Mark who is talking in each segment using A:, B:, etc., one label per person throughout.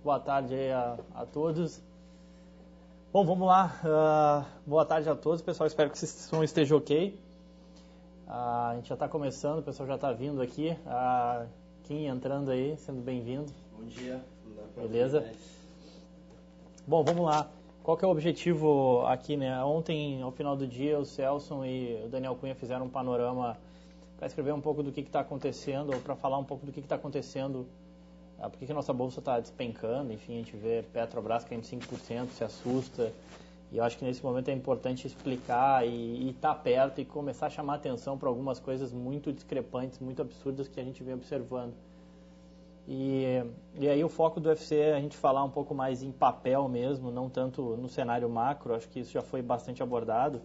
A: boa tarde aí a todos. Bom, vamos lá. Boa tarde a todos, pessoal. Espero que o som esteja ok. A gente já está começando, o pessoal já está vindo aqui. Kim entrando aí, sendo bem-vindo.
B: Bom dia.
A: Beleza? Bom, vamos lá. Qual que é o objetivo aqui, né? Ontem, ao final do dia, o Celso e o Daniel Cunha fizeram um panorama para escrever um pouco do que está acontecendo, ou para falar um pouco do que está acontecendo, por que a nossa bolsa está despencando. Enfim, a gente vê Petrobras caindo 5%, se assusta, e eu acho que nesse momento é importante explicar e estar perto e começar a chamar atenção para algumas coisas muito discrepantes, muito absurdas que a gente vem observando. E aí o foco do UFC é a gente falar um pouco mais em papel mesmo, não tanto no cenário macro, acho que isso já foi bastante abordado,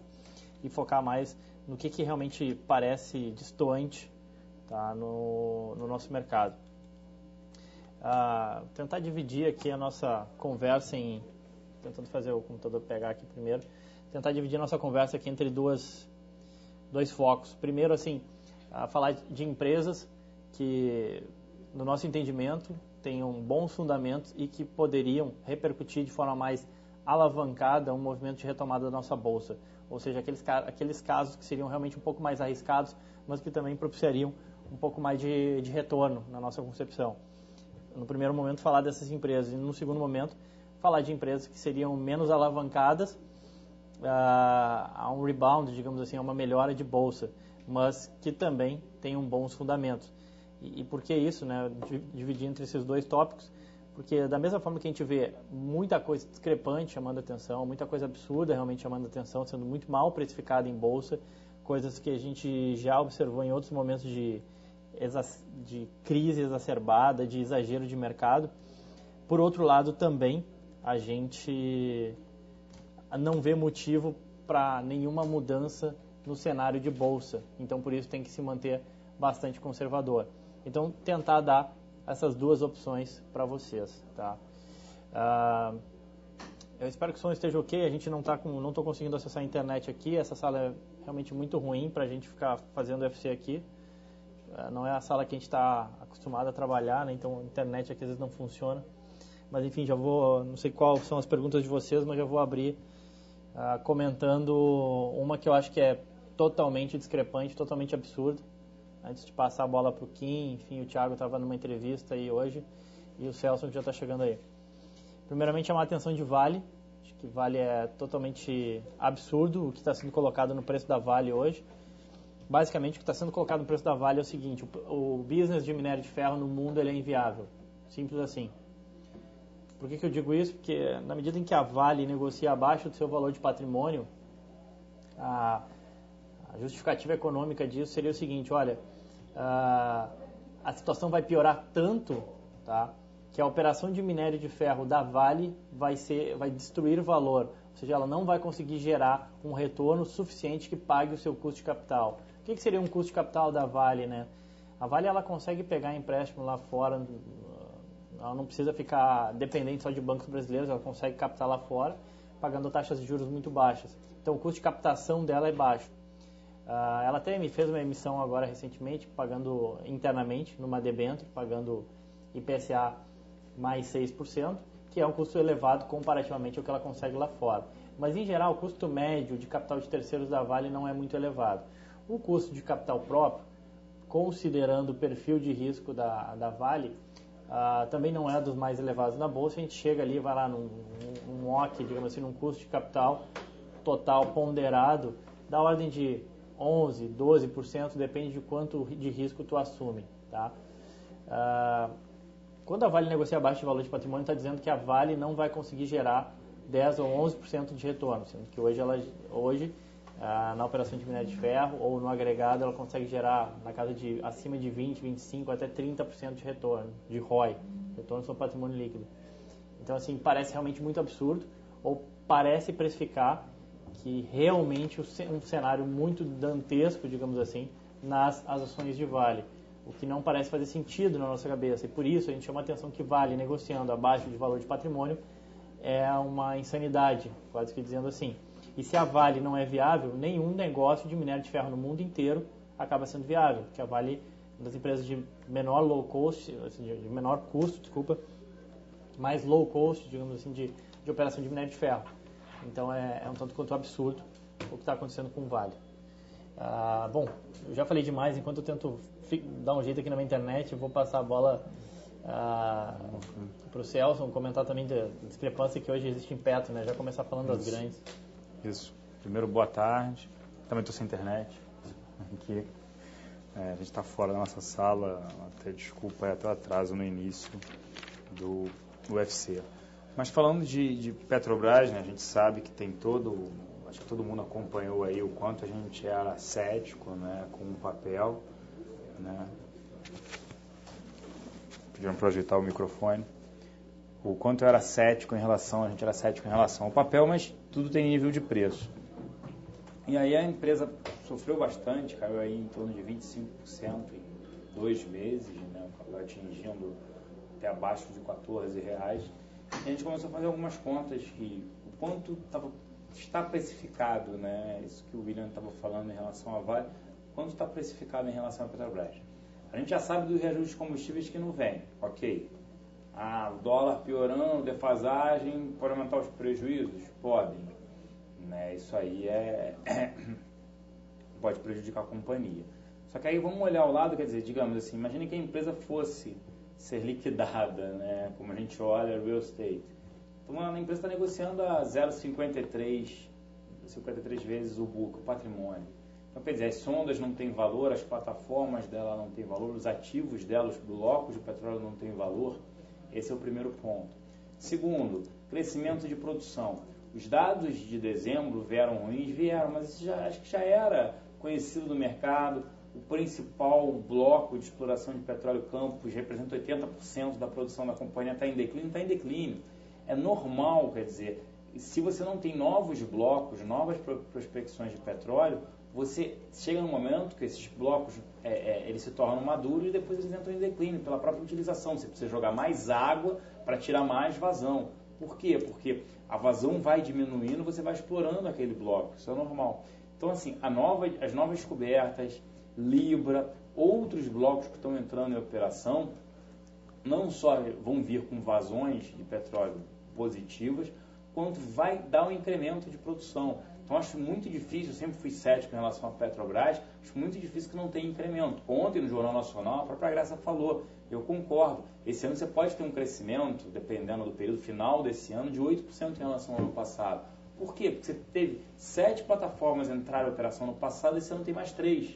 A: e focar mais no que realmente parece destoante, tá, no nosso mercado. Tentar dividir aqui a nossa conversa tentando fazer o computador pegar aqui primeiro, tentar dividir a nossa conversa aqui entre dois focos. Primeiro, assim, falar de empresas que, no nosso entendimento, tenham bons fundamentos e que poderiam repercutir de forma mais alavancada um movimento de retomada da nossa bolsa. Ou seja, aqueles casos que seriam realmente um pouco mais arriscados, mas que também propiciariam um pouco mais de retorno na nossa concepção. No primeiro momento, falar dessas empresas, e no segundo momento, falar de empresas que seriam menos alavancadas a um rebound, digamos assim, a uma melhora de bolsa, mas que também tenham bons fundamentos. E por que isso, né? Dividir entre esses dois tópicos? Porque da mesma forma que a gente vê muita coisa discrepante chamando atenção, muita coisa absurda realmente chamando atenção, sendo muito mal precificada em bolsa, coisas que a gente já observou em outros momentos de crise exacerbada, de exagero de mercado. Por outro lado, também a gente não vê motivo para nenhuma mudança no cenário de bolsa. Então, por isso, tem que se manter bastante conservador. Então, tentar dar essas duas opções para vocês, tá? Eu espero que o som esteja ok. A gente não estou conseguindo acessar a internet aqui. Essa sala é realmente muito ruim para a gente ficar fazendo UFC aqui. Não é a sala que a gente está acostumado a trabalhar, né? Então a internet aqui às vezes não funciona. Mas enfim, já vou, não sei quais são as perguntas de vocês, mas já vou abrir comentando uma que eu acho que é totalmente discrepante, totalmente absurda. Antes de passar a bola para o Kim, enfim, o Thiago estava numa entrevista aí hoje e o Celso já está chegando aí. Primeiramente, chamar a atenção de Vale. Acho que Vale é totalmente absurdo o que está sendo colocado no preço da Vale hoje. Basicamente, o que está sendo colocado no preço da Vale é o seguinte: o business de minério de ferro no mundo ele é inviável. Simples assim. Por que eu digo isso? Porque na medida em que a Vale negocia abaixo do seu valor de patrimônio, a justificativa econômica disso seria o seguinte: olha, a situação vai piorar tanto, tá, que a operação de minério de ferro da Vale vai destruir o valor, ou seja, ela não vai conseguir gerar um retorno suficiente que pague o seu custo de capital. O que seria um custo de capital da Vale, né? A Vale ela consegue pegar empréstimo lá fora, ela não precisa ficar dependente só de bancos brasileiros, ela consegue captar lá fora, pagando taxas de juros muito baixas. Então o custo de captação dela é baixo. Ela até me fez uma emissão agora recentemente, pagando internamente numa debênture, pagando IPCA mais 6%, que é um custo elevado comparativamente ao que ela consegue lá fora. Mas em geral o custo médio de capital de terceiros da Vale não é muito elevado. O custo de capital próprio, considerando o perfil de risco da Vale, também não é dos mais elevados na bolsa. A gente chega ali, vai lá num OC, digamos assim, num custo de capital total ponderado da ordem de 11%, 12%, depende de quanto de risco tu assume, tá? Quando a Vale negocia abaixo de valor de patrimônio, está dizendo que a Vale não vai conseguir gerar 10% ou 11% de retorno, sendo que hoje na operação de minério de ferro ou no agregado ela consegue gerar na casa de acima de 20%, 25% até 30% de retorno, de ROI, retorno sobre patrimônio líquido. Então, assim, parece realmente muito absurdo, ou parece precificar que realmente um cenário muito dantesco, digamos assim, nas ações de Vale, o que não parece fazer sentido na nossa cabeça, e por isso a gente chama a atenção que Vale negociando abaixo de valor de patrimônio é uma insanidade, quase que dizendo assim. E se a Vale não é viável, nenhum negócio de minério de ferro no mundo inteiro acaba sendo viável, porque a Vale, uma das empresas de menor low cost, de menor custo, mais low cost, digamos assim, de operação de minério de ferro. Então é um tanto quanto absurdo o que está acontecendo com o Vale. Bom, eu já falei demais, enquanto eu tento dar um jeito aqui na minha internet, eu vou passar a bola para o Celso, comentar também da discrepância que hoje existe em Petro, né? Já começar falando das grandes.
B: Isso. Primeiro, boa tarde. Também estou sem internet. Aqui. A gente está fora da nossa sala, até desculpa até o atraso no início do UFC. Mas falando de Petrobras, né, a gente sabe que tem acho que todo mundo acompanhou aí o quanto a gente era cético, né, com o papel, né, pediram para ajeitar o microfone, o quanto a gente era cético em relação ao papel, mas tudo tem nível de preço. E aí a empresa sofreu bastante, caiu aí em torno de 25% em 2 meses, né, atingindo até abaixo de R$14. E a gente começou a fazer algumas contas que o quanto está precificado, né, isso que o William estava falando em relação à Vale, quanto está precificado em relação à Petrobras. A gente já sabe do reajuste de combustíveis que não vem, ok. O dólar piorando, defasagem, pode aumentar os prejuízos? Podem. Né, isso aí pode prejudicar a companhia. Só que aí vamos olhar ao lado, quer dizer, digamos assim, imagine que a empresa fosse ser liquidada, né, como a gente olha real estate. Então a empresa está negociando a 0,53 vezes o book, o patrimônio. Então, quer dizer, as sondas não têm valor, as plataformas dela não têm valor, os ativos dela, os blocos de petróleo não têm valor. Esse é o primeiro ponto. Segundo, crescimento de produção. Os dados de dezembro vieram ruins, mas isso acho que já era conhecido do mercado. O principal bloco de exploração de petróleo Campos representa 80% da produção da companhia, está em declínio. É normal, quer dizer, se você não tem novos blocos, novas prospecções de petróleo, você chega num momento que esses blocos eles se tornam maduros e depois eles entram em declínio pela própria utilização. Você precisa jogar mais água para tirar mais vazão. Por quê? Porque a vazão vai diminuindo, você vai explorando aquele bloco, isso é normal. Então, assim, as novas descobertas, Libra, outros blocos que estão entrando em operação, não só vão vir com vazões de petróleo positivas, quanto vai dar um incremento de produção. Então, acho muito difícil, eu sempre fui cético em relação à Petrobras, acho muito difícil que não tenha incremento. Ontem, no Jornal Nacional, a própria Graça falou, eu concordo, esse ano você pode ter um crescimento, dependendo do período final desse ano, de 8% em relação ao ano passado. Por quê? Porque você teve 7 plataformas entrar em operação no passado, esse ano tem mais 3.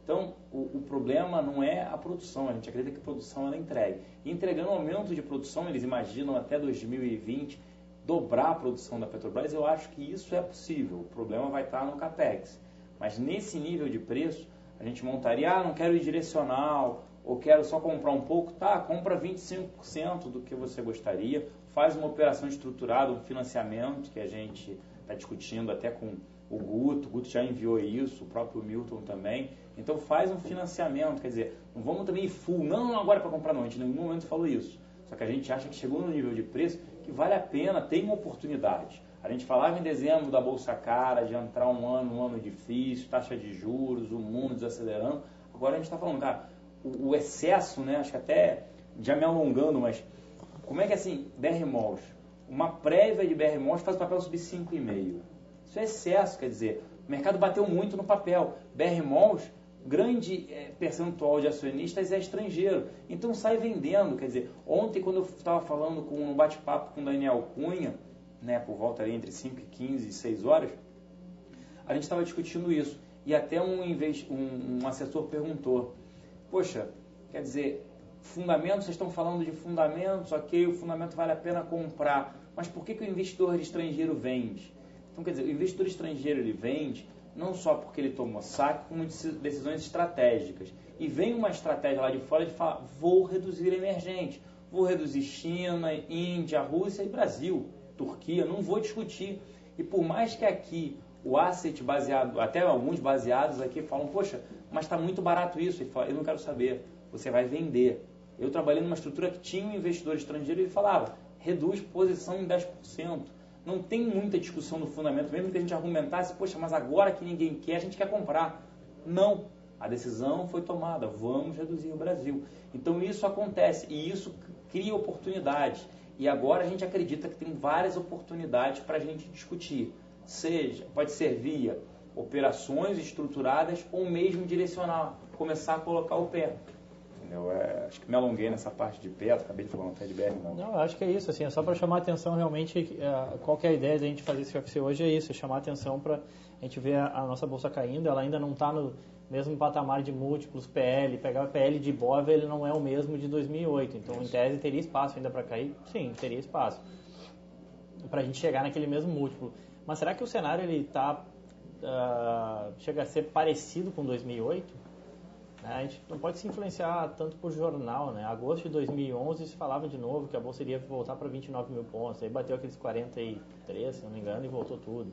B: Então, o problema não é a produção, a gente acredita que a produção ela entregue. E entregando um aumento de produção, eles imaginam até 2020 dobrar a produção da Petrobras, eu acho que isso é possível. O problema vai estar no CAPEX. Mas nesse nível de preço, a gente montaria, não quero ir direcional, ou quero só comprar um pouco, compra 25% do que você gostaria, faz uma operação estruturada, um financiamento, que a gente está discutindo até com o Guto já enviou isso, o próprio Milton também. Então faz um financiamento, quer dizer, não vamos também ir full, não agora para comprar não, a gente em nenhum momento falou isso. Só que a gente acha que chegou no nível de preço que vale a pena, tem uma oportunidade. A gente falava em dezembro da Bolsa Cara, de entrar um ano difícil, taxa de juros, o mundo desacelerando. Agora a gente está falando, cara, o excesso, né, acho que até já me alongando, mas como é que assim, BR-Malls, uma prévia de BR-Malls faz o papel subir 5,5. Isso é excesso, quer dizer, o mercado bateu muito no papel. BR-Malls, grande percentual de acionistas é estrangeiro, então sai vendendo, quer dizer, ontem quando eu estava falando com um bate-papo com o Daniel Cunha, né, por volta ali entre 5h15 e 6 horas, a gente estava discutindo isso, e até um assessor perguntou, poxa, quer dizer, fundamentos, vocês estão falando de fundamentos, ok, o fundamento vale a pena comprar, mas por que o investidor estrangeiro vende? Então, quer dizer, o investidor estrangeiro ele vende não só porque ele tomou saque, como decisões estratégicas. E vem uma estratégia lá de fora de falar, vou reduzir emergente, vou reduzir China, Índia, Rússia e Brasil, Turquia, não vou discutir. E por mais que aqui o asset baseado, até alguns baseados aqui falam, poxa, mas está muito barato isso, e fala, eu não quero saber, você vai vender. Eu trabalhei numa estrutura que tinha um investidor estrangeiro e ele falava, reduz posição em 10%. Não tem muita discussão no fundamento, mesmo que a gente argumentasse, poxa, mas agora que ninguém quer, a gente quer comprar. Não, a decisão foi tomada, vamos reduzir o Brasil. Então isso acontece e isso cria oportunidades. E agora a gente acredita que tem várias oportunidades para a gente discutir. Pode ser via operações estruturadas ou mesmo direcionar, começar a colocar o pé. Entendeu? Acho que me alonguei nessa parte de pé, acabei de falar no pé de BR.
A: Não, acho que é isso, assim, é só para chamar a atenção realmente, qual que é a ideia da gente fazer esse UFC hoje é isso, é chamar a atenção para a gente ver a nossa bolsa caindo, ela ainda não está no mesmo patamar de múltiplos PL, pegar o PL de Ibov, ele não é o mesmo de 2008, então em tese teria espaço ainda para cair? Sim, teria espaço, para a gente chegar naquele mesmo múltiplo. Mas será que o cenário ele chega a ser parecido com 2008? A gente não pode se influenciar tanto por jornal, né? Agosto de 2011 se falava de novo que a bolsa iria voltar para 29 mil pontos, aí bateu aqueles 43, se não me engano, e voltou tudo.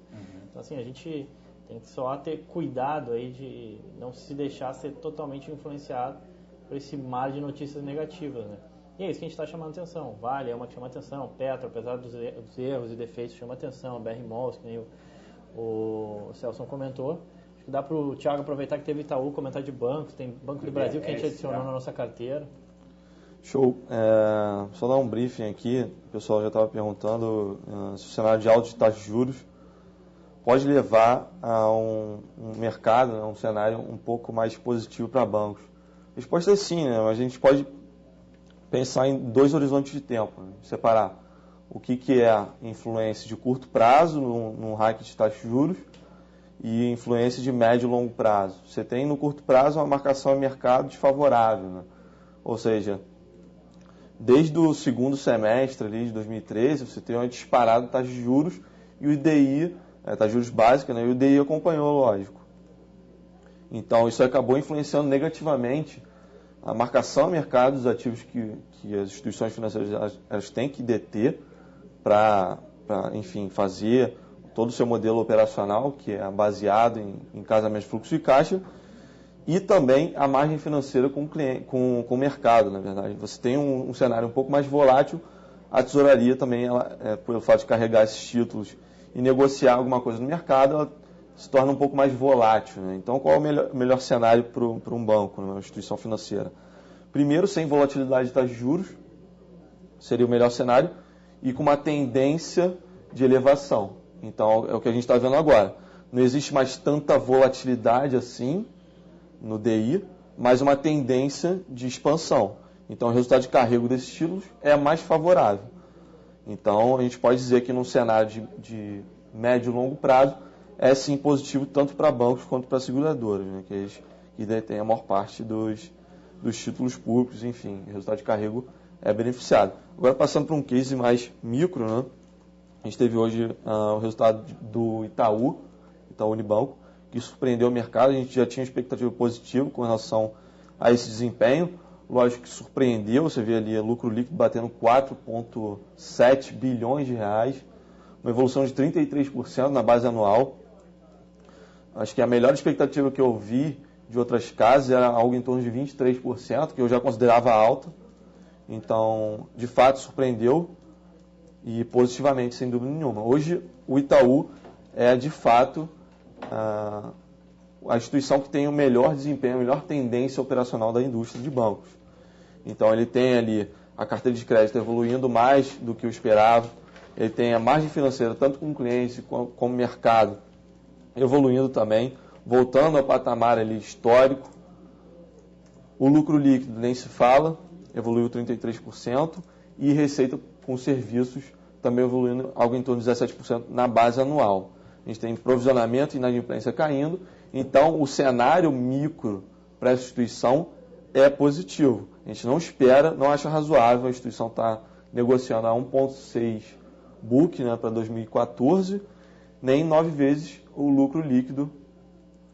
A: Então assim, a gente tem que só ter cuidado aí de não se deixar ser totalmente influenciado por esse mar de notícias negativas, né? E é isso que a gente está chamando atenção. Vale é uma que chama atenção, Petro, apesar dos erros e defeitos, chama atenção, BR Malls, que nem o Celso comentou. Acho que dá para o Thiago aproveitar que teve Itaú, comentar de bancos, tem Banco do Brasil que a gente adicionou na nossa carteira.
C: Show. Só dar um briefing aqui, o pessoal já estava perguntando se o cenário de alta de taxa de juros pode levar a um mercado, um cenário um pouco mais positivo para bancos. A resposta é sim, né? Mas a gente pode pensar em dois horizontes de tempo, né? Separar o que é influência de curto prazo no hike de taxa de juros e influência de médio e longo prazo. Você tem no curto prazo uma marcação em mercado desfavorável, né? Ou seja, desde o segundo semestre ali de 2013, você tem uma disparada de taxa de juros e o IDI, taxa de juros básica, né? E o IDI acompanhou, lógico. Então, isso acabou influenciando negativamente a marcação em mercado dos ativos que as instituições financeiras elas têm que deter para, enfim, fazer todo o seu modelo operacional, que é baseado em casamento de fluxo de caixa, e também a margem financeira com o mercado, na verdade. Você tem um cenário um pouco mais volátil, a tesouraria também, pelo fato de carregar esses títulos e negociar alguma coisa no mercado, ela se torna um pouco mais volátil, né? Então, qual é o melhor cenário para um banco, uma instituição financeira? Primeiro, sem volatilidade de taxa de juros, seria o melhor cenário, e com uma tendência de elevação. Então, é o que a gente está vendo agora. Não existe mais tanta volatilidade assim no DI, mas uma tendência de expansão. Então, o resultado de carrego desses títulos é mais favorável. Então, a gente pode dizer que num cenário de médio e longo prazo, é sim positivo tanto para bancos quanto para seguradoras, né, que detêm a maior parte dos títulos públicos, enfim, o resultado de carrego é beneficiado. Agora, passando para um case mais micro, né? A gente teve hoje o resultado do Itaú Unibanco, que surpreendeu o mercado. A gente já tinha expectativa positiva com relação a esse desempenho. Lógico que surpreendeu, você vê ali lucro líquido batendo 4,7 bilhões de reais, uma evolução de 33% na base anual. Acho que a melhor expectativa que eu vi de outras casas era algo em torno de 23%, que eu já considerava alta. Então, de fato, surpreendeu. E positivamente, sem dúvida nenhuma. Hoje, o Itaú é, de fato, a instituição que tem o melhor desempenho, a melhor tendência operacional da indústria de bancos. Então, ele tem ali a carteira de crédito evoluindo mais do que o esperado, ele tem a margem financeira, tanto com clientes como mercado, evoluindo também, voltando ao patamar ali histórico. O lucro líquido nem se fala, evoluiu 33%, e receita com serviços também evoluindo algo em torno de 17% na base anual. A gente tem provisionamento e inadimplência caindo, então o cenário micro para essa instituição é positivo. A gente não espera, não acha razoável a instituição estar negociando a 1,6 book, né, para 2014, nem 9 vezes o lucro líquido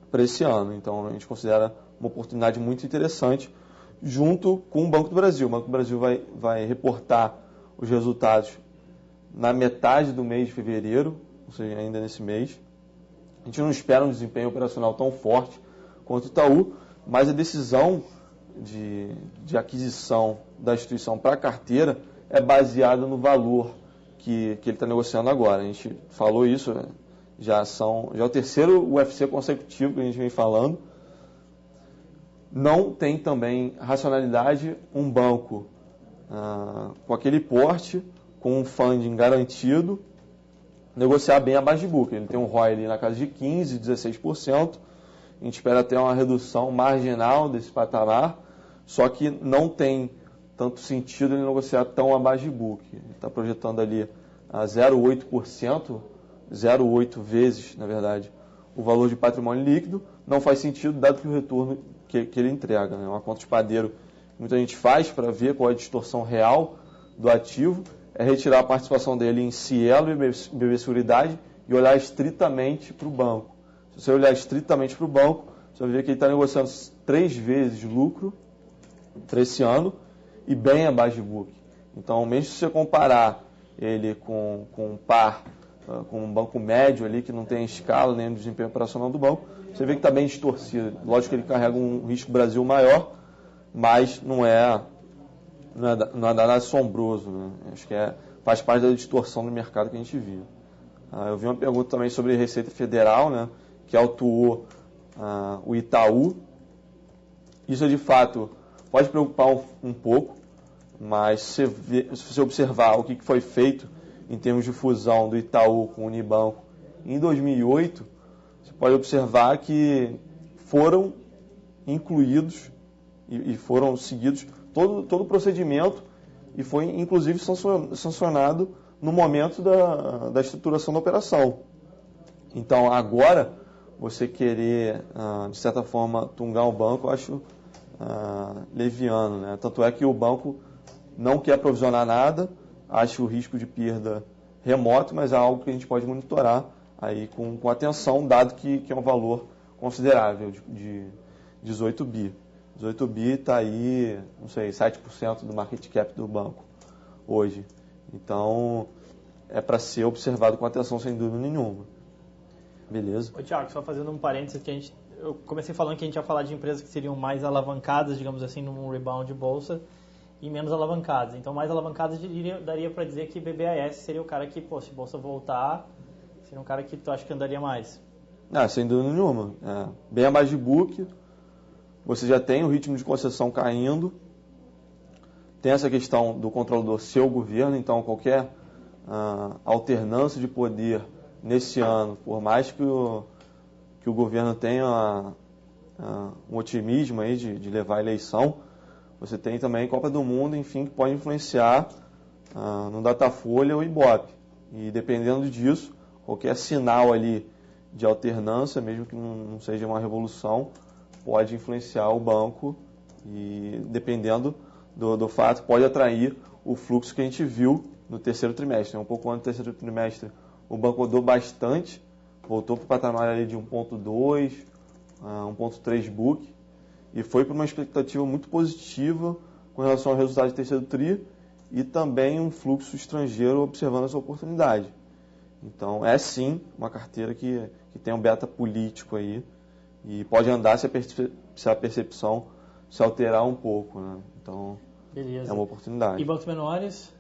C: para esse ano. Então a gente considera uma oportunidade muito interessante junto com o Banco do Brasil. O Banco do Brasil vai reportar os resultados na metade do mês de fevereiro, ou seja, ainda nesse mês. A gente não espera um desempenho operacional tão forte quanto o Itaú, mas a decisão de aquisição da instituição para a carteira é baseada no valor que ele está negociando agora. A gente falou isso, já é o terceiro UFC consecutivo que a gente vem falando. Não tem também racionalidade um banco com aquele porte, com um funding garantido, negociar bem abaixo de book. Ele tem um ROI ali na casa de 15%, 16%. A gente espera ter uma redução marginal desse patamar, só que não tem tanto sentido ele negociar tão abaixo de book. Ele está projetando ali a 0,8%, 0,8 vezes, na verdade, o valor de patrimônio líquido. Não faz sentido, dado que o retorno que ele entrega, né? Uma conta de padeiro que muita gente faz para ver qual é a distorção real do ativo, é retirar a participação dele em Cielo e BB Seguridade e olhar estritamente para o banco. Se você olhar estritamente para o banco, você vai ver que ele está negociando 3 vezes lucro para esse ano e bem abaixo de book. Então, mesmo se você comparar ele com um par, com um banco médio ali, que não tem escala nem desempenho operacional do banco, você vê que está bem distorcido. Lógico que ele carrega um risco Brasil maior, mas não é nada assombroso, né? Acho que faz parte da distorção do mercado que a gente vive. Eu vi uma pergunta também sobre Receita Federal, né, que autuou o Itaú. Isso, de fato, pode preocupar um pouco, mas se você observar o que foi feito em termos de fusão do Itaú com o Unibanco em 2008, você pode observar que foram incluídos e foram seguidos todo o procedimento e foi, inclusive, sancionado no momento da estruturação da operação. Então, agora, você querer, de certa forma, tungar o banco, eu acho leviano, né? Tanto é que o banco não quer provisionar nada, acha o risco de perda remoto, mas é algo que a gente pode monitorar aí com atenção, dado que é um valor considerável de 18 bi. 18 bi está aí, não sei, 7% do market cap do banco hoje. Então, é para ser observado com atenção, sem dúvida nenhuma. Beleza?
A: Ô, Thiago, só fazendo um parênteses, que eu comecei falando que a gente ia falar de empresas que seriam mais alavancadas, digamos assim, num rebound de bolsa, e menos alavancadas. Então, mais alavancadas daria para dizer que BBAS seria o cara que, se a bolsa voltar, seria um cara que tu acha que andaria mais.
C: Sem dúvida nenhuma. Bem abaixo de book, você já tem o ritmo de concessão caindo, tem essa questão do controlador ser o governo, então qualquer alternância de poder nesse ano, por mais que o governo tenha um otimismo aí de levar a eleição, você tem também Copa do Mundo, enfim, que pode influenciar no Datafolha ou Ibope. E dependendo disso, qualquer sinal ali de alternância, mesmo que não seja uma revolução, pode influenciar o banco e, dependendo do fato, pode atrair o fluxo que a gente viu no terceiro trimestre. Um pouco antes do terceiro trimestre, o banco rodou bastante, voltou para o patamar ali de 1.2, 1.3 book, e foi para uma expectativa muito positiva com relação ao resultado de terceiro tri e também um fluxo estrangeiro observando essa oportunidade. Então, é sim uma carteira que tem um beta político aí e pode andar se a percepção se alterar um pouco, né? Então,
A: beleza.
C: É uma oportunidade.
A: E bancos menores?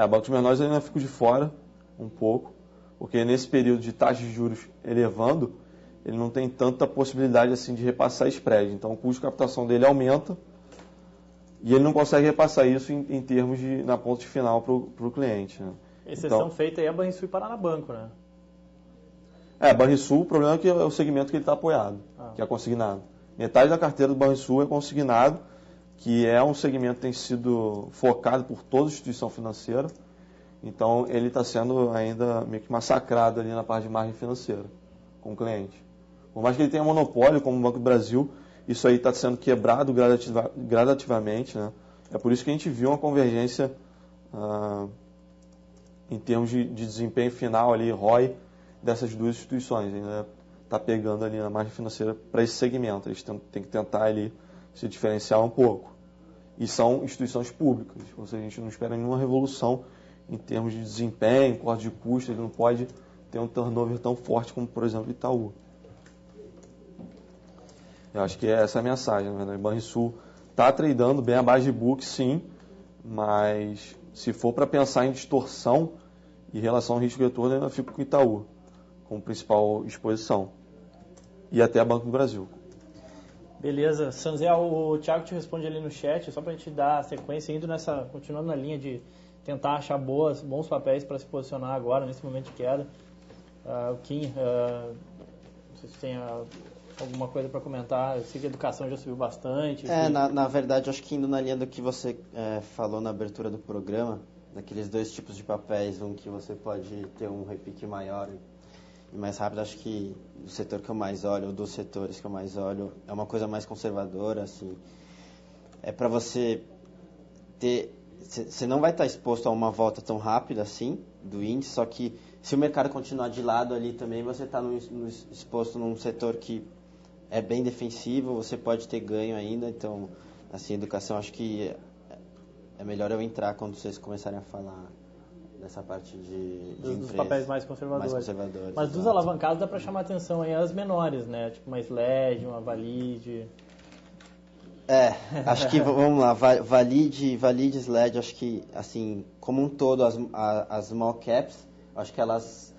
C: Bancos menores eu ainda fico de fora um pouco, porque nesse período de taxa de juros elevando, ele não tem tanta possibilidade assim de repassar spread. Então, o custo de captação dele aumenta e ele não consegue repassar isso em termos na ponta de final para o cliente, né?
A: Exceção feita aí a Banrisul e Paranabanco, né?
C: Banrisul, o problema é que é o segmento que ele está apoiado, que é consignado. Metade da carteira do Banrisul é consignado, que é um segmento que tem sido focado por toda instituição financeira. Então, ele está sendo ainda meio que massacrado ali na parte de margem financeira com o cliente. Por mais que ele tenha monopólio, como o Banco do Brasil, isso aí está sendo quebrado gradativamente, né? É por isso que a gente viu uma convergência em termos de desempenho final ali, ROI, dessas duas instituições. Ainda está pegando ali na margem financeira para esse segmento. Eles têm que tentar ali se diferenciar um pouco. E são instituições públicas, ou seja, a gente não espera nenhuma revolução em termos de desempenho, corte de custo, ele não pode ter um turnover tão forte como, por exemplo, Itaú. Eu acho que essa é a mensagem, na verdade. Banrisul está tradando bem abaixo de book, sim, mas se for para pensar em distorção em relação ao risco de retorno, eu ainda fico com Itaú como principal exposição. E até a Banco do Brasil.
A: Beleza. Sanzel, o Thiago te responde ali no chat, só para a gente dar sequência, continuando na linha de tentar achar bons papéis para se posicionar agora, nesse momento de queda. O Kim, não sei se tem alguma coisa para comentar. Eu sei que a educação já subiu bastante.
D: Na verdade, acho que indo na linha do que você falou na abertura do programa, daqueles dois tipos de papéis, um que você pode ter um repique maior e mais rápido, acho que o setor que eu mais olho, ou dos setores que eu mais olho, é uma coisa mais conservadora, assim. É para você ter... Você não vai estar exposto a uma volta tão rápida assim do índice, só que se o mercado continuar de lado ali também, você está exposto num setor que é bem defensivo, você pode ter ganho ainda. Então, assim, educação, acho que é melhor eu entrar quando vocês começarem a falar dessa parte
A: dos papéis mais conservadores. Mas dos
D: exato.
A: alavancados dá para chamar atenção aí as menores, né? Tipo uma SLED, uma Valid.
D: Acho que, vamos lá, Valid, SLED, acho que, assim, como um todo, as small caps, acho que elas,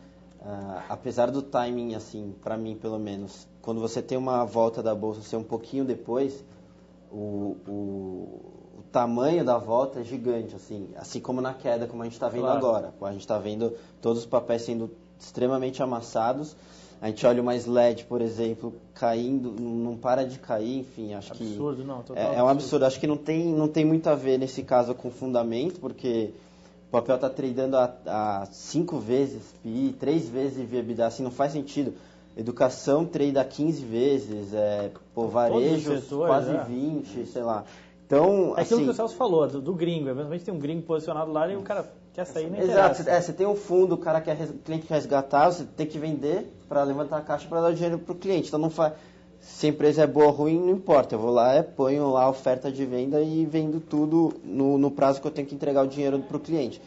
D: apesar do timing, assim, para mim, pelo menos, quando você tem uma volta da bolsa ser um pouquinho depois, o tamanho da volta é gigante, assim como na queda, como a gente está vendo agora. A gente está vendo todos os papéis sendo extremamente amassados. A gente olha uma SLED, por exemplo, caindo, não para de cair, enfim, acho
A: absurdo,
D: que...
A: Não, total
D: é um absurdo. Acho que não tem muito a ver, nesse caso, com fundamento, porque o papel está tradando a 5 vezes PI, 3 vezes EBITDA, assim, não faz sentido. Educação trade a 15 vezes, varejo quase 20, sei lá. Então,
A: é aquilo
D: assim,
A: que o Celso falou, do gringo. Eventualmente tem um gringo posicionado lá e o cara quer sair, nem interessa.
D: Exato, você tem um fundo, o cliente quer resgatar, você tem que vender para levantar a caixa para dar o dinheiro para o cliente. Então, se a empresa é boa ou ruim, não importa. Eu vou lá, ponho lá a oferta de venda e vendo tudo no prazo que eu tenho que entregar o dinheiro para o cliente.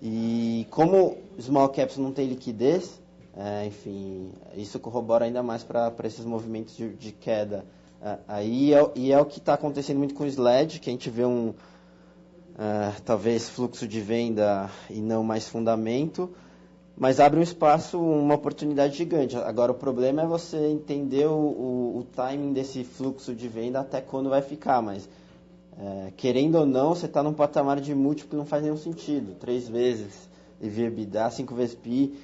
D: E como small caps não tem liquidez, enfim, isso corrobora ainda mais para esses movimentos de queda. E é o que está acontecendo muito com o SLED, que a gente vê talvez fluxo de venda e não mais fundamento, mas abre um espaço, uma oportunidade gigante. Agora, o problema é você entender o timing desse fluxo de venda até quando vai ficar, mas querendo ou não, você está num patamar de múltiplo que não faz nenhum sentido. 3 vezes EBITDA, 5 vezes PI,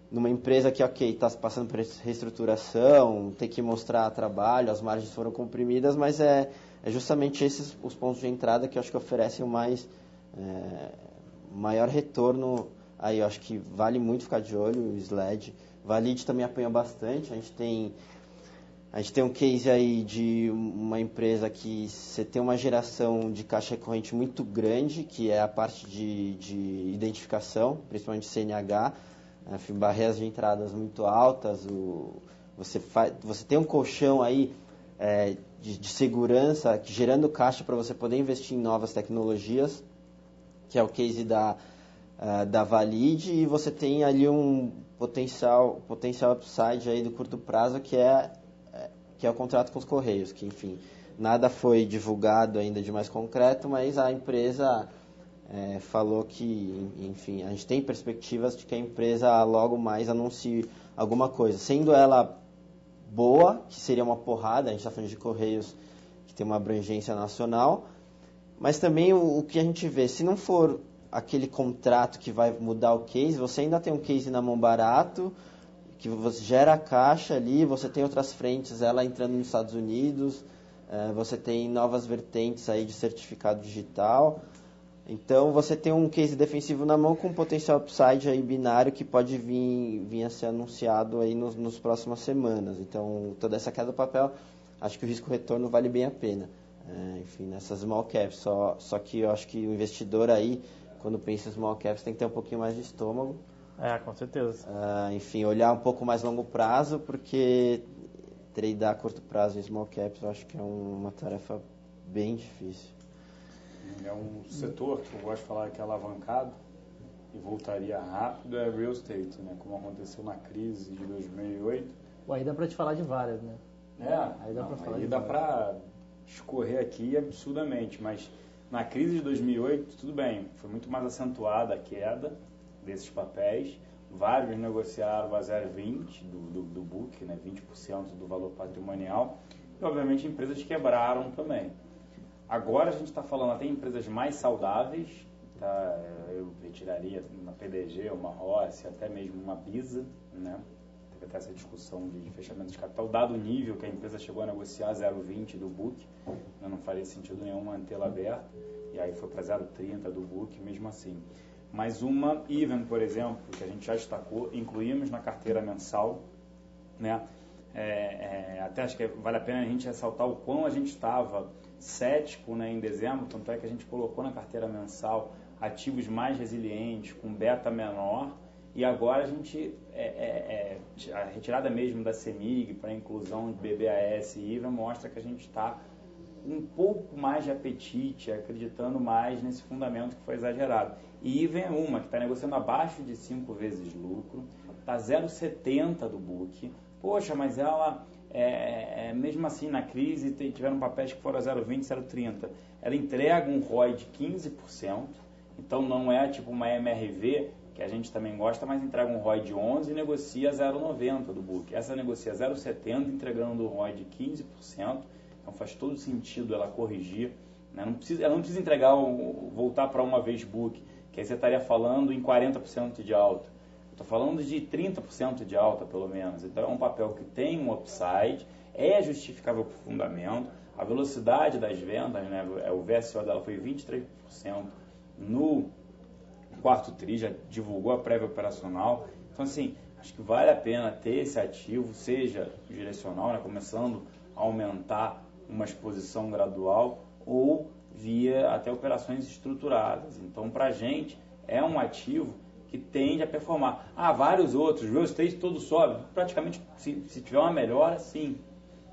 D: numa empresa que, está passando por reestruturação, tem que mostrar trabalho, as margens foram comprimidas, mas é justamente esses os pontos de entrada que eu acho que oferecem o maior retorno. Aí eu acho que vale muito ficar de olho, o SLED. Valid também apanhou bastante. A gente tem um case aí de uma empresa que você tem uma geração de caixa recorrente muito grande, que é a parte de identificação, principalmente CNH, barreiras de entradas muito altas. Você tem um colchão aí de segurança, gerando caixa para você poder investir em novas tecnologias, que é o case da Valid, e você tem ali um potencial upside aí do curto prazo, que é o contrato com os Correios, que, enfim, nada foi divulgado ainda de mais concreto, mas a empresa falou que, enfim, a gente tem perspectivas de que a empresa logo mais anuncie alguma coisa, sendo ela boa, que seria uma porrada, a gente está falando de Correios que tem uma abrangência nacional, mas também o que a gente vê, se não for aquele contrato que vai mudar o case, você ainda tem um case na mão barato, que você gera a caixa ali, você tem outras frentes, ela entrando nos Estados Unidos, você tem novas vertentes aí de certificado digital, então você tem um case defensivo na mão com um potencial upside aí binário que pode vir a ser anunciado aí nos próximas semanas. Então, toda essa queda do papel, acho que o risco-retorno vale bem a pena. Enfim, nessas small caps, só que eu acho que o investidor aí, quando pensa em small caps, tem que ter um pouquinho mais de estômago.
A: Com certeza.
D: Enfim, olhar um pouco mais longo prazo, porque tradear a curto prazo em small caps eu acho que é uma tarefa bem difícil.
B: É um setor que eu gosto de falar que é alavancado e voltaria rápido, é real estate, né? Como aconteceu na crise de 2008.
A: Aí dá para te falar de várias, né?
B: Aí dá para escorrer aqui absurdamente, mas na crise de 2008, tudo bem, foi muito mais acentuada a queda desses papéis, vários negociaram a 0,20 do book, né, 20% do valor patrimonial, e, obviamente, empresas quebraram também. Agora a gente está falando até em empresas mais saudáveis, tá? Eu retiraria uma PDG, uma Rossi, até mesmo uma Bisa, né? Teve até essa discussão de fechamento de capital, dado o nível que a empresa chegou a negociar 0,20 do book, né? Não faria sentido nenhum mantê-la aberta, e aí foi para 0,30 do book, mesmo assim. Mas uma Even, por exemplo, que a gente já destacou, incluímos na carteira mensal, né? Até acho que vale a pena a gente ressaltar o quão a gente estava cético, né, em dezembro, tanto é que a gente colocou na carteira mensal ativos mais resilientes, com beta menor, e agora a gente, a retirada mesmo da CEMIG para a inclusão de BBAS e IVA mostra que a gente está um pouco mais de apetite, acreditando mais nesse fundamento que foi exagerado. E IVA é uma que está negociando abaixo de 5 vezes lucro, está 0,70 do book. Poxa, mas ela, mesmo assim, na crise, tiveram papéis que foram a 0,20, 0,30. Ela entrega um ROI de 15%, então não é tipo uma MRV, que a gente também gosta, mas entrega um ROI de 11% e negocia 0,90 do book. Essa negocia 0,70, entregando um ROI de 15%, então faz todo sentido ela corrigir, né? Ela não precisa entregar, voltar para uma vez book, que aí você estaria falando em 40% de alta. Estou falando de 30% de alta, pelo menos. Então, é um papel que tem um upside, é justificável por fundamento, a velocidade das vendas, né, o VSO dela foi 23% no quarto TRI, já divulgou a prévia operacional. Então, assim, acho que vale a pena ter esse ativo, seja direcional, né, começando a aumentar uma exposição gradual, ou via até operações estruturadas. Então, para a gente, é um ativo que tende a performar. Vários outros, real estate todo sobe, praticamente, se tiver uma melhora, sim.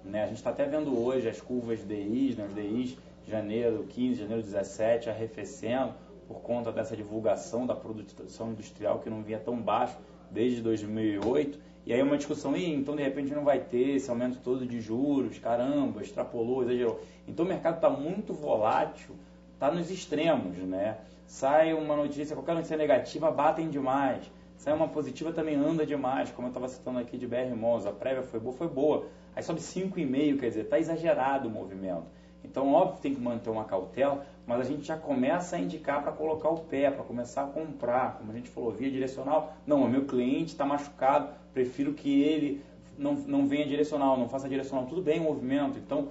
B: Né? A gente está até vendo hoje as curvas DIs, né? Os DIs de janeiro 15, janeiro 17, arrefecendo por conta dessa divulgação da produção industrial que não vinha tão baixo desde 2008. E aí uma discussão, então de repente não vai ter esse aumento todo de juros, caramba, extrapolou, exagerou. Então o mercado está muito volátil, está nos extremos, né? Sai uma notícia, qualquer notícia negativa, batem demais. Sai uma positiva, também anda demais, como eu estava citando aqui de BR Malls. A prévia foi boa. Aí sobe 5,5, quer dizer, está exagerado o movimento. Então, óbvio que tem que manter uma cautela, mas a gente já começa a indicar para colocar o pé, para começar a comprar. Como a gente falou, via direcional. Não, o meu cliente está machucado, prefiro que ele não venha direcional, não faça direcional. Tudo bem o movimento, então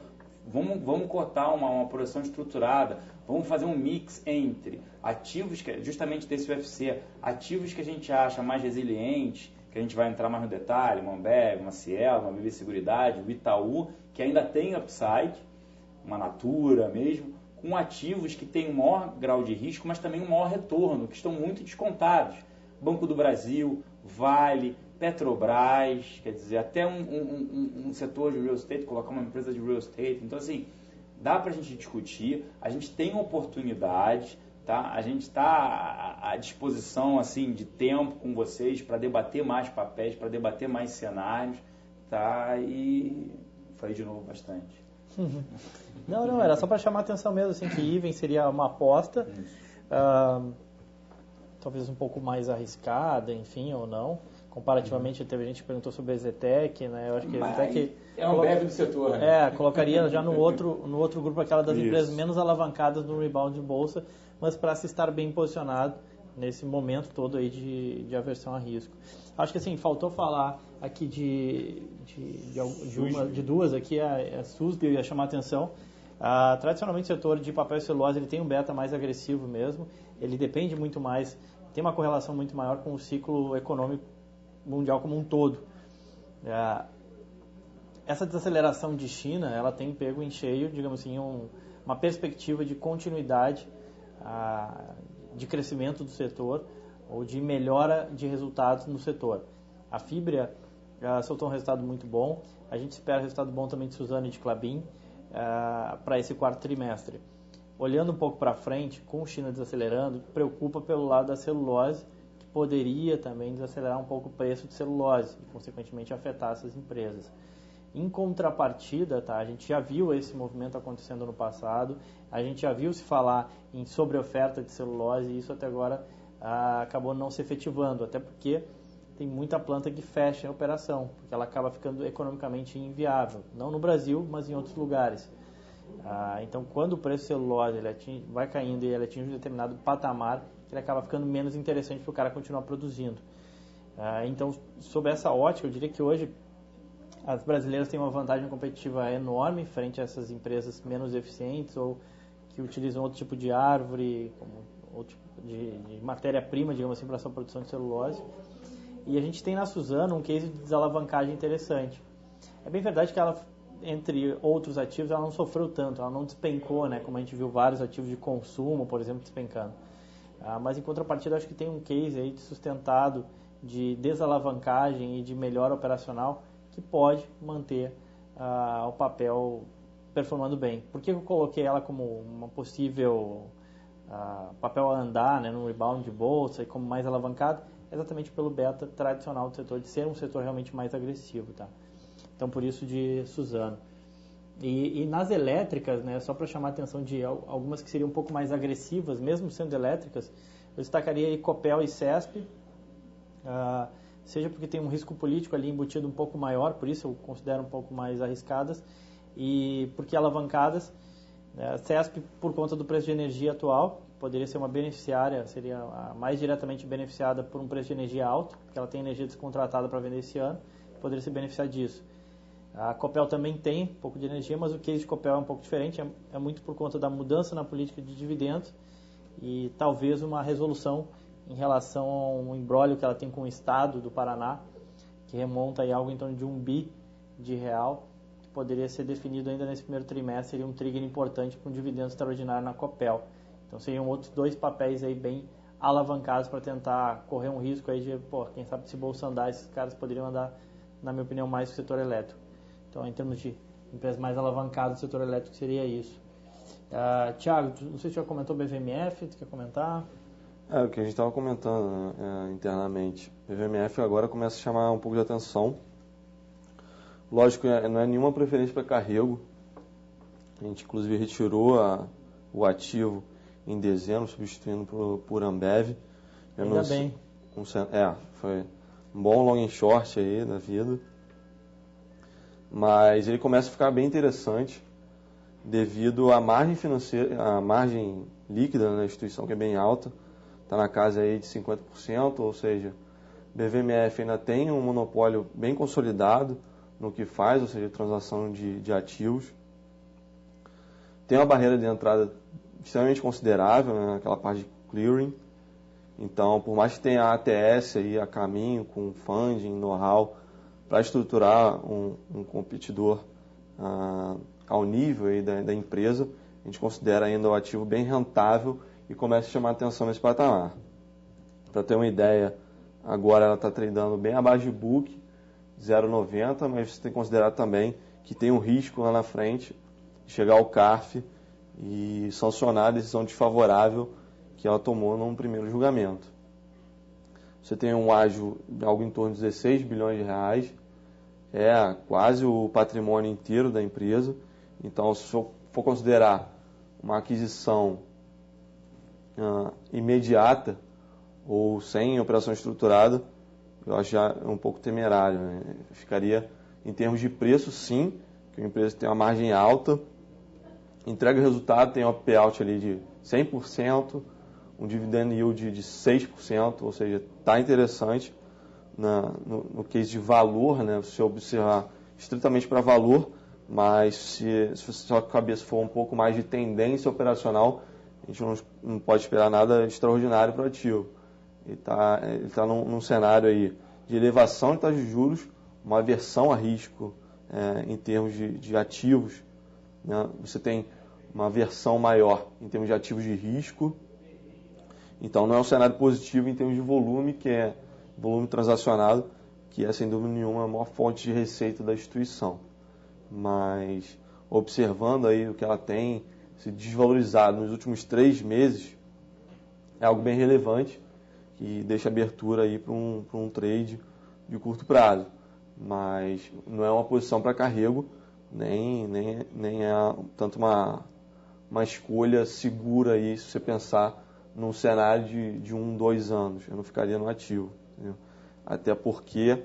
B: vamos cotar uma posição estruturada, vamos fazer um mix entre ativos, justamente desse UFC, ativos que a gente acha mais resilientes, que a gente vai entrar mais no detalhe, uma Ambev, uma Cielo, uma BB Seguridade, o Itaú, que ainda tem upside, uma Natura mesmo, com ativos que têm um maior grau de risco, mas também um maior retorno, que estão muito descontados. Banco do Brasil, Vale, Petrobras, quer dizer, até um setor de real estate, colocar uma empresa de real estate. Então, assim, dá para a gente discutir, a gente tem oportunidade, tá? A gente está à disposição, assim, de tempo com vocês para debater mais papéis, para debater mais cenários, tá? E falei de novo bastante.
A: Não, era só para chamar a atenção mesmo, assim, que Even seria uma aposta, talvez um pouco mais arriscada, enfim, ou não. Comparativamente, teve gente que perguntou sobre a Zetec, né? Eu acho que a Zetec
B: é um breve do setor, né?
A: Colocaria já no outro grupo, aquela das empresas menos alavancadas no rebound de bolsa, mas para se estar bem posicionado nesse momento todo aí de aversão a risco. Acho que assim, faltou falar aqui de duas aqui, a SUSB, eu ia chamar a atenção. Tradicionalmente o setor de papel e celulose ele tem um beta mais agressivo mesmo, ele depende muito mais, tem uma correlação muito maior com o ciclo econômico mundial como um todo. Essa desaceleração de China, ela tem pego em cheio, digamos assim, uma perspectiva de continuidade de crescimento do setor ou de melhora de resultados no setor. A Fibria soltou um resultado muito bom, a gente espera resultado bom também de Suzano e de Klabin para esse quarto trimestre. Olhando um pouco para frente, com China desacelerando, preocupa pelo lado da celulose, que poderia também desacelerar um pouco o preço de celulose e, consequentemente, afetar essas empresas. Em contrapartida, a gente já viu esse movimento acontecendo no passado, a gente já viu se falar em sobreoferta de celulose e isso até agora acabou não se efetivando, até porque tem muita planta que fecha a operação, porque ela acaba ficando economicamente inviável, não no Brasil, mas em outros lugares. Então, quando o preço do celulose vai caindo e ele atinge um determinado patamar, ele acaba ficando menos interessante para o cara continuar produzindo. Então, sob essa ótica, eu diria que hoje as brasileiras têm uma vantagem competitiva enorme frente a essas empresas menos eficientes ou que utilizam outro tipo de árvore, como outro tipo de matéria-prima, digamos assim, para essa produção de celulose. E a gente tem na Suzano um case de desalavancagem interessante. É bem verdade que ela, entre outros ativos, ela não sofreu tanto, ela não despencou, né, como a gente viu vários ativos de consumo, por exemplo, despencando. Mas em contrapartida, acho que tem um case aí de sustentado de desalavancagem e de melhora operacional que pode manter o papel performando bem. Por que eu coloquei ela como uma possível papel a andar, né, no rebound de bolsa e como mais alavancado? Exatamente pelo beta tradicional do setor, de ser um setor realmente mais agressivo. Tá? Então, por isso de Suzano. E nas elétricas, né, só para chamar a atenção de algumas que seriam um pouco mais agressivas, mesmo sendo elétricas, eu destacaria aí Copel e CESP, seja porque tem um risco político ali embutido um pouco maior, por isso eu considero um pouco mais arriscadas, e porque alavancadas, né, CESP por conta do preço de energia atual, poderia ser uma beneficiária, seria a mais diretamente beneficiada por um preço de energia alto, porque ela tem energia descontratada para vender esse ano, poderia se beneficiar disso. A Copel também tem um pouco de energia, mas o case de Copel é um pouco diferente, é muito por conta da mudança na política de dividendos e talvez uma resolução em relação a um imbróglio que ela tem com o Estado do Paraná, que remonta aí algo em torno de R$1 bi, que poderia ser definido ainda nesse primeiro trimestre, seria um trigger importante para um dividendo extraordinário na Copel. Então seriam outros dois papéis aí bem alavancados para tentar correr um risco aí de, quem sabe se bolsa andar, esses caras poderiam andar, na minha opinião, mais que o setor elétrico. Então, em termos de empresas mais alavancadas do setor elétrico, seria isso. Thiago, não sei se já comentou BVMF, você quer comentar?
C: O que a gente estava comentando internamente. BVMF agora começa a chamar um pouco de atenção. Lógico, não é nenhuma preferência para Carrego. A gente, inclusive, retirou o ativo em dezembro, substituindo por Ambev.
A: Ainda bem.
C: Foi um bom long and short aí da vida. Mas ele começa a ficar bem interessante devido à margem financeira, a margem líquida na instituição, que é bem alta, está na casa aí de 50%, ou seja, BVMF ainda tem um monopólio bem consolidado no que faz, ou seja, transação de ativos. Tem uma barreira de entrada extremamente considerável, né, naquela parte de clearing. Então, por mais que tenha a ATS aí a caminho, com funding, know-how, para estruturar um competidor ao nível aí da empresa, a gente considera ainda o ativo bem rentável e começa a chamar a atenção nesse patamar. Para ter uma ideia, agora ela está tradando bem abaixo de book, 0,90, mas você tem que considerar também que tem um risco lá na frente de chegar ao CARF e sancionar a decisão desfavorável que ela tomou num primeiro julgamento. Você tem um ágio de algo em torno de 16 bilhões de reais, é quase o patrimônio inteiro da empresa. Então, se for considerar uma aquisição imediata ou sem operação estruturada, eu acho já um pouco temerário, né? Ficaria, em termos de preço, sim, que a empresa tem uma margem alta, entrega resultado, tem um payout ali de 100%, um dividend yield de 6%, ou seja, está interessante no case de valor, né? Se você observar estritamente para valor, mas se sua cabeça for um pouco mais de tendência operacional, a gente não pode esperar nada extraordinário para o ativo. Ele tá num cenário aí de elevação de taxas de juros, uma aversão a risco em termos de ativos, né? Você tem uma aversão maior em termos de ativos de risco. Então, não é um cenário positivo em termos de volume, que é volume transacionado, que é, sem dúvida nenhuma, a maior fonte de receita da instituição. Mas, observando aí o que ela tem se desvalorizado nos últimos 3 meses, é algo bem relevante, que deixa abertura aí para um trade de curto prazo. Mas não é uma posição para Carrego, nem é tanto uma escolha segura aí, se você pensar num cenário de 1, 2 anos. Eu não ficaria no ativo. Entendeu? até porque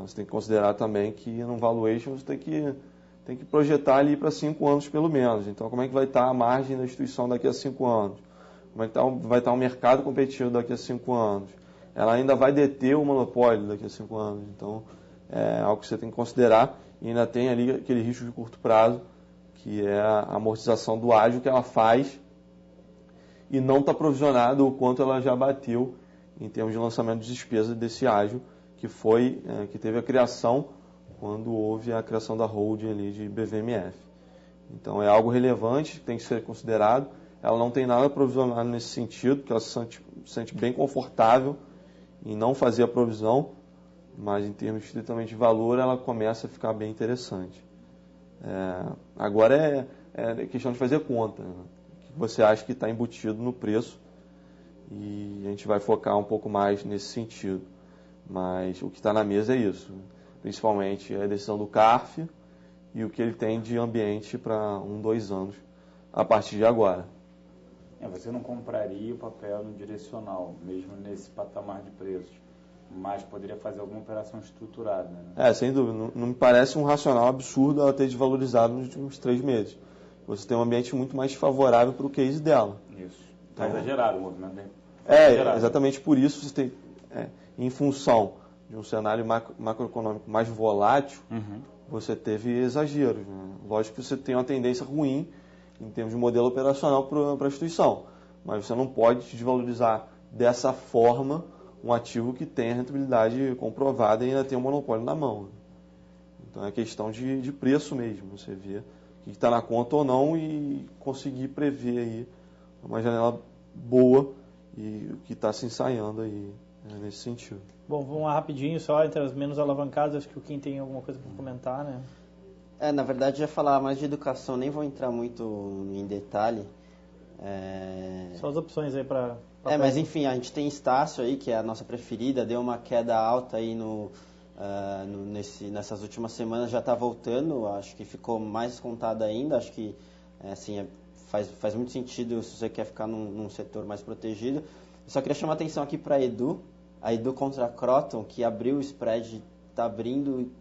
C: você tem que considerar também que no valuation você tem que projetar ali para 5 anos pelo menos. Então, como é que vai estar a margem da instituição daqui a 5 anos? Como é que vai estar o mercado competitivo daqui a 5 anos? Ela ainda vai deter o monopólio daqui a 5 anos. Então, é algo que você tem que considerar. E ainda tem ali aquele risco de curto prazo, que é a amortização do ágio que ela faz e não está provisionado o quanto ela já bateu em termos de lançamento de despesa desse ágio, que teve a criação quando houve a criação da holding ali de BVMF. Então é algo relevante, tem que ser considerado. Ela não tem nada provisionado nesse sentido, porque ela se sente bem confortável em não fazer a provisão, mas em termos estritamente de valor, ela começa a ficar bem interessante. Agora é questão de fazer conta, né? O que você acha que está embutido no preço, e a gente vai focar um pouco mais nesse sentido. Mas o que está na mesa é isso, principalmente a decisão do CARF e o que ele tem de ambiente para 1, 2 anos a partir de agora.
B: Você não compraria o papel no direcional, mesmo nesse patamar de preços, mas poderia fazer alguma operação estruturada, né?
C: Sem dúvida. Não me parece um racional absurdo ela ter desvalorizado nos últimos 3 meses. Você tem um ambiente muito mais favorável para o case dela.
B: Isso. Está exagerado o movimento.
C: Exatamente por isso você tem, em função de um cenário macroeconômico mais volátil, você teve exageros, né? Lógico que você tem uma tendência ruim em termos de modelo operacional para a instituição, mas você não pode desvalorizar dessa forma um ativo que tem a rentabilidade comprovada e ainda tem um monopólio na mão. Então é questão de preço mesmo, você vê o que está na conta ou não e conseguir prever aí uma janela boa e o que está se ensaiando aí nesse sentido.
A: Bom, vamos lá rapidinho, só entre as menos alavancadas, acho que o Kim tem alguma coisa para comentar, né?
D: Na verdade, eu ia falar mais de educação, nem vou entrar muito em detalhe.
A: Só as opções aí para...
D: Mas enfim, a gente tem Estácio aí, que é a nossa preferida, deu uma queda alta aí nessas últimas semanas, já está voltando, acho que ficou mais contada ainda, acho que faz muito sentido se você quer ficar num setor mais protegido. Eu só queria chamar a atenção aqui para a Edu contra a Croton, que abriu o spread, está abrindo,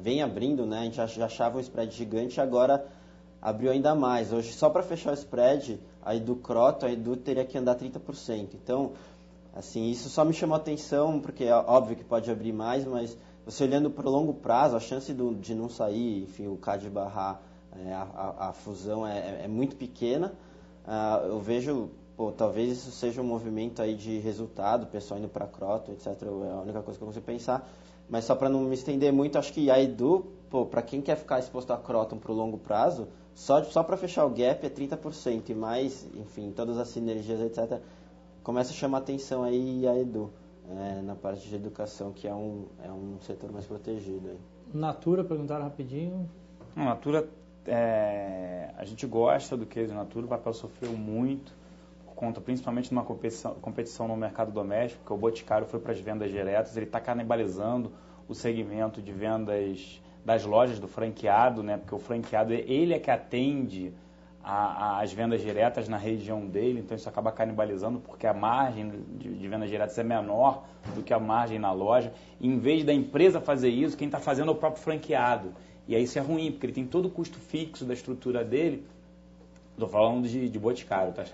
D: vem abrindo, né? A gente já achava um spread gigante, agora abriu ainda mais. Hoje, só para fechar o spread, a Edu Croton, a Edu teria que andar 30%. Então, assim, isso só me chamou a atenção, porque é óbvio que pode abrir mais, mas você olhando para o longo prazo, a chance de não sair, enfim, o CAD barrar a fusão é muito pequena. Eu vejo, talvez isso seja um movimento aí de resultado, o pessoal indo para a Croton, etc. É a única coisa que eu consigo pensar. Mas só para não me estender muito, acho que a Edu, para quem quer ficar exposto a Croton para o longo prazo, só para fechar o gap é 30% e mais, enfim, todas as sinergias, etc. Começa a chamar atenção aí a Edu, na parte de educação, que é um setor mais protegido aí.
A: Natura, perguntaram rapidinho.
B: Natura, a gente gosta do case Natura, o papel sofreu muito, por conta principalmente de uma competição no mercado doméstico, porque o Boticário foi para as vendas diretas, ele está canibalizando o segmento de vendas das lojas do franqueado, né? Porque o franqueado, ele é que atende as vendas diretas na região dele, então isso acaba canibalizando, porque a margem de vendas diretas é menor do que a margem na loja. E, em vez da empresa fazer isso, quem está fazendo é o próprio franqueado. E aí isso é ruim, porque ele tem todo o custo fixo da estrutura dele. Estou falando de Boticário, tá?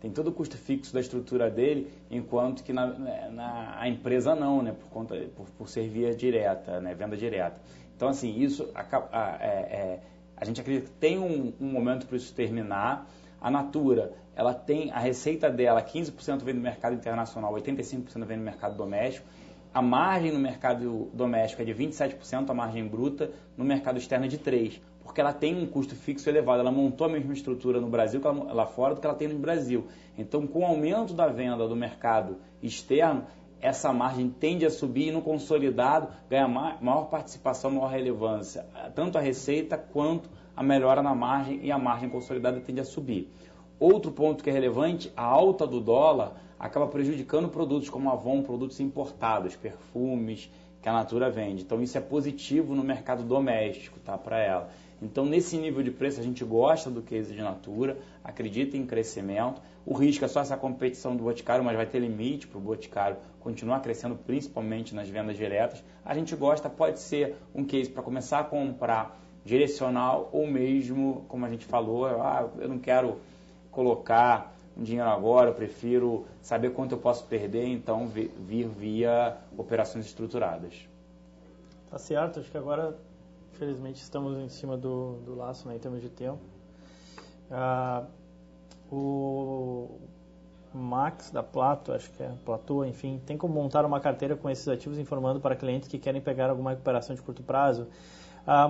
B: Tem todo o custo fixo da estrutura dele, enquanto que a empresa não, né? Por ser via direta, né? Venda direta. Então, assim, isso a gente acredita que tem um momento para isso terminar. A Natura, ela tem a receita dela, 15% vem do mercado internacional, 85% vem do mercado doméstico. A margem no mercado doméstico é de 27%, a margem bruta, no mercado externo é de 3%, porque ela tem um custo fixo elevado. Ela montou a mesma estrutura no Brasil, lá fora, do que ela tem no Brasil. Então, com o aumento da venda do mercado externo, essa margem tende a subir e no consolidado ganha maior participação, maior relevância. Tanto a receita quanto a melhora na margem, e a margem consolidada tende a subir. Outro ponto que é relevante, a alta do dólar acaba prejudicando produtos como Avon, produtos importados, perfumes, que a Natura vende. Então isso é positivo no mercado doméstico, tá, para ela. Então, nesse nível de preço, a gente gosta do case de Natura, acredita em crescimento. O risco é só essa competição do Boticário, mas vai ter limite para o Boticário continuar crescendo, principalmente nas vendas diretas. A gente gosta, pode ser um case para começar a comprar direcional ou mesmo, como a gente falou, eu não quero colocar um dinheiro agora, eu prefiro saber quanto eu posso perder, então vir via operações estruturadas.
A: Tá certo, acho que agora, infelizmente, estamos em cima do laço, né, em termos de tempo. O Max da Plato, acho que é Platô, enfim, tem como montar uma carteira com esses ativos informando para clientes que querem pegar alguma recuperação de curto prazo?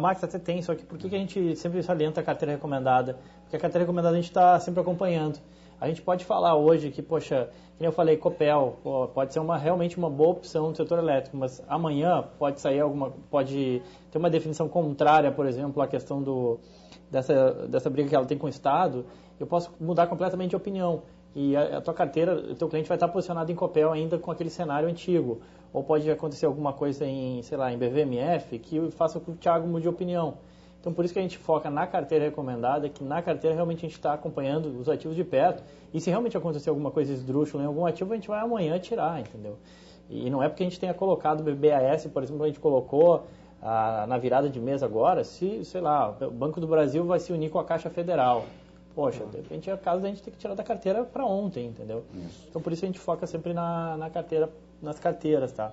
A: Max, até tem, só que por que a gente sempre salienta a carteira recomendada? Porque a carteira recomendada a gente está sempre acompanhando. A gente pode falar hoje que, poxa, como eu falei, Copel, pode ser realmente uma boa opção no setor elétrico, mas amanhã pode ter uma definição contrária, por exemplo, à questão dessa briga que ela tem com o Estado, eu posso mudar completamente de opinião. E a tua carteira, o teu cliente vai estar posicionado em Copel ainda com aquele cenário antigo. Ou pode acontecer alguma coisa em BVMF que faça com que o Thiago mude de opinião. Então, por isso que a gente foca na carteira recomendada, que na carteira realmente a gente está acompanhando os ativos de perto. E se realmente acontecer alguma coisa esdrúxula em algum ativo, a gente vai amanhã tirar, entendeu? E não é porque a gente tenha colocado o BBAS, por exemplo, a gente colocou na virada de mês agora, sei lá, o Banco do Brasil vai se unir com a Caixa Federal. Poxa, de repente é o caso da gente ter que tirar da carteira para ontem, entendeu? Isso. Então, por isso a gente foca sempre na carteira, nas carteiras, tá?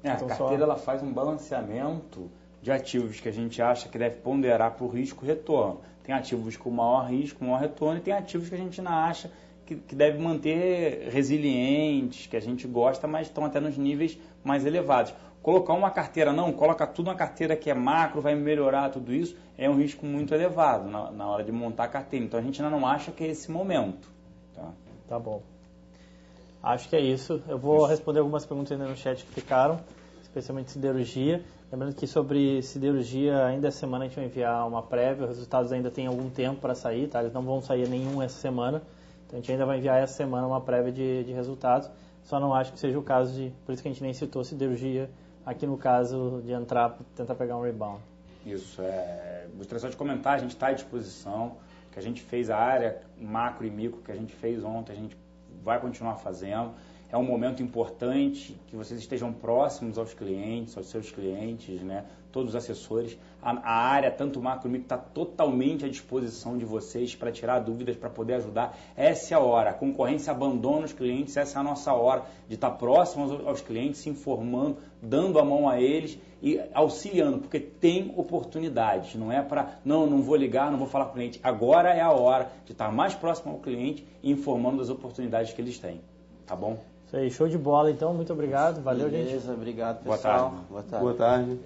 B: Então, a carteira ela faz um balanceamento de ativos que a gente acha que deve ponderar para o risco e retorno. Tem ativos com maior risco, maior retorno, e tem ativos que a gente não acha que deve manter resilientes, que a gente gosta, mas estão até nos níveis mais elevados. Colocar uma carteira, coloca tudo na carteira que é macro, vai melhorar tudo isso, é um risco muito elevado na hora de montar a carteira. Então a gente ainda não acha que é esse momento.
A: Tá bom. Acho que é isso. Eu vou responder algumas perguntas ainda no chat que ficaram, especialmente siderurgia. Lembrando que sobre siderurgia, ainda essa semana a gente vai enviar uma prévia, os resultados ainda tem algum tempo para sair, tá? Eles não vão sair nenhum essa semana, então a gente ainda vai enviar essa semana uma prévia de resultados. Só não acho que seja o caso por isso que a gente nem citou siderurgia aqui no caso de entrar, tentar pegar um rebound.
B: Isso, gostaria só de comentar, a gente está à disposição, que a gente fez a área macro e micro, que a gente fez ontem, a gente vai continuar fazendo. É um momento importante que vocês estejam próximos aos clientes, aos seus clientes, né? Todos os assessores. A área, tanto macro e micro, está totalmente à disposição de vocês para tirar dúvidas, para poder ajudar. Essa é a hora. A concorrência abandona os clientes, essa é a nossa hora de estar próximos aos clientes, se informando, dando a mão a eles e auxiliando, porque tem oportunidades. Não é para, não vou ligar, não vou falar com o cliente. Agora é a hora de estar mais próximo ao cliente e informando das oportunidades que eles têm. Tá bom?
A: Isso aí, show de bola então, muito obrigado, valeu.
D: Beleza,
A: gente.
D: Obrigado pessoal.
B: Boa tarde.
C: Boa tarde.